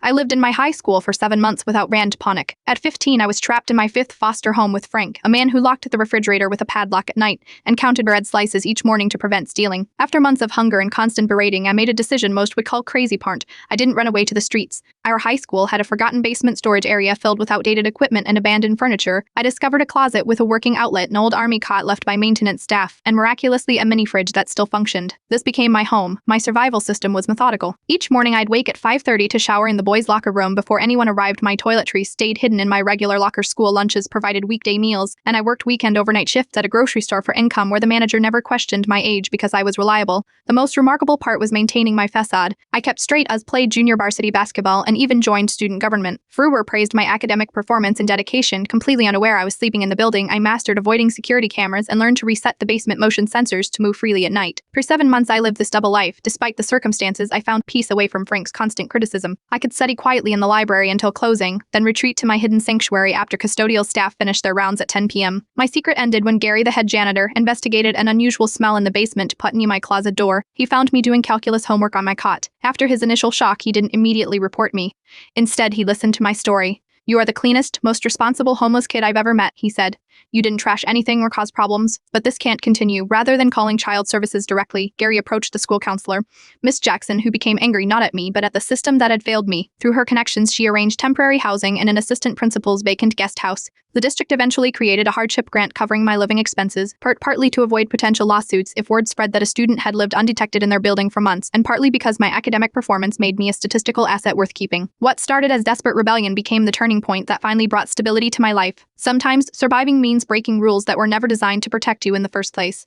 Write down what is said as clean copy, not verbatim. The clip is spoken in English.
I lived in my high school for 7 months without Rand Ponick. At 15, I was trapped in my 5th foster home with Frank, a man who locked the refrigerator with a padlock at night and counted bread slices each morning to prevent stealing. After months of hunger and constant berating, I made a decision most would call crazy part. I didn't run away to the streets. Our high school had a forgotten basement storage area filled with outdated equipment and abandoned furniture. I discovered a closet with a working outlet, an old army cot left by maintenance staff, and miraculously a mini fridge that still functioned. This became my home. My survival system was methodical. Each morning I'd wake at 5:30 to shower in the boys' locker room before anyone arrived. My toiletries stayed hidden in my regular locker. School lunches provided weekday meals, and I worked weekend overnight shifts at a grocery store for income where the manager never questioned my age because I was reliable. The most remarkable part was maintaining my facade. I kept straight as played junior varsity basketball and even joined student government. Frewer praised my academic performance and dedication. Completely unaware I was sleeping in the building, I mastered avoiding security cameras and learned to reset the basement motion sensors to move freely at night. For 7 months I lived this double life. Despite the circumstances, I found peace away from Frank's constant criticism. I could study quietly in the library until closing, then retreat to my hidden sanctuary after custodial staff finished their rounds at 10 p.m. My secret ended when Gary, the head janitor, investigated an unusual smell in the basement put near my closet door. He found me doing calculus homework on my cot. After his initial shock, he didn't immediately report me. Instead, he listened to my story. "You are the cleanest, most responsible homeless kid I've ever met," he said. "You didn't trash anything or cause problems, but this can't continue." Rather than calling child services directly, Gary approached the school counselor, Miss Jackson, who became angry not at me, but at the system that had failed me. Through her connections, she arranged temporary housing in an assistant principal's vacant guest house. The district eventually created a hardship grant covering my living expenses, partly to avoid potential lawsuits if word spread that a student had lived undetected in their building for months, and partly because my academic performance made me a statistical asset worth keeping. What started as desperate rebellion became the turning point that finally brought stability to my life. Sometimes, surviving means breaking rules that were never designed to protect you in the first place.